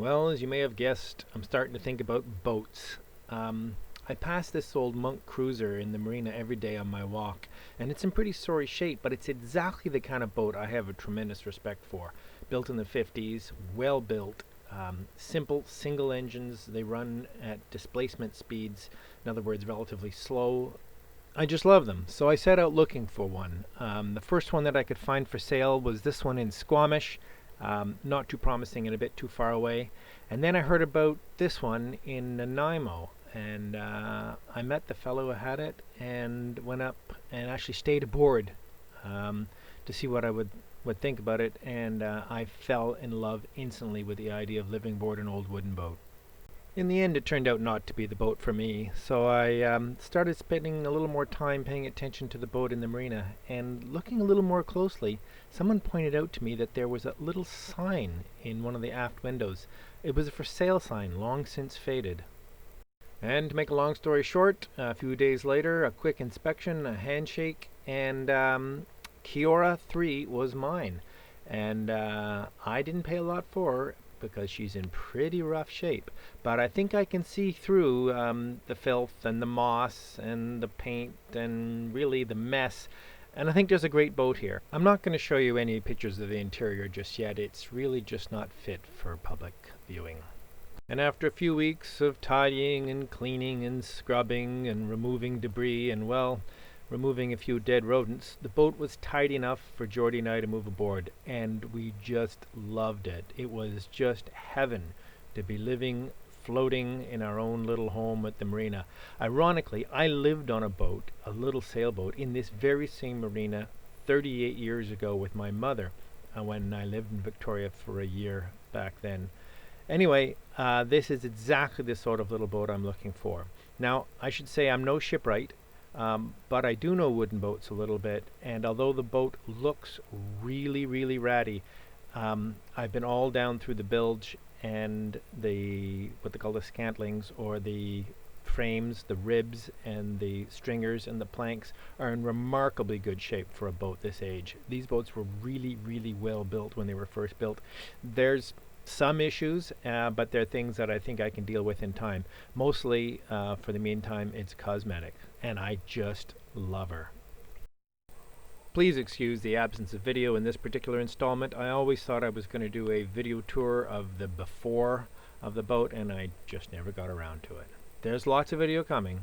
Well, as you may have guessed, I'm starting to think about boats. I pass this old Monk cruiser in the marina every day on my walk, and it's in pretty sorry shape, but it's exactly the kind of boat I have a tremendous respect for. Built in the 50s, well built, simple single engines. They run at displacement speeds, in other words, relatively slow. I just love them, so I set out looking for one. The first one that I could find for sale was this one in Squamish, not too promising and a bit too far away. And then I heard about this one in Nanaimo, and I met the fellow who had it and went up and actually stayed aboard to see what I would think about it, and I fell in love instantly with the idea of living aboard an old wooden boat. In the end, it turned out not to be the boat for me, so I started spending a little more time paying attention to the boat in the marina, and looking a little more closely, someone pointed out to me that there was a little sign in one of the aft windows. It was a for sale sign, long since faded. And to make a long story short, a few days later, a quick inspection, a handshake, and Kiora 3 was mine. And I didn't pay a lot for her, because she's in pretty rough shape, but I think I can see through the filth and the moss and the paint and really the mess, and I think there's a great boat here. I'm not going to show you any pictures of the interior just yet. It's really just not fit for public viewing. And after a few weeks of tidying and cleaning and scrubbing and removing debris and, well, removing a few dead rodents, the boat was tight enough for Geordie and I to move aboard, and we just loved it. It was just heaven to be living, floating in our own little home at the marina. Ironically, I lived on a boat, a little sailboat, in this very same marina 38 years ago with my mother when I lived in Victoria for a year back then. Anyway, this is exactly the sort of little boat I'm looking for. Now, I should say I'm no shipwright, but I do know wooden boats a little bit, and although the boat looks really, really ratty, I've been all down through the bilge and what they call the scantlings, or the frames, the ribs and the stringers and the planks are in remarkably good shape for a boat this age. These boats were really, really well built when they were first built. There's some issues, but they're things that I think I can deal with in time. Mostly, for the meantime, it's cosmetic, and I just love her. Please excuse the absence of video in this particular installment. I always thought I was going to do a video tour of the before of the boat, and I just never got around to it. There's lots of video coming.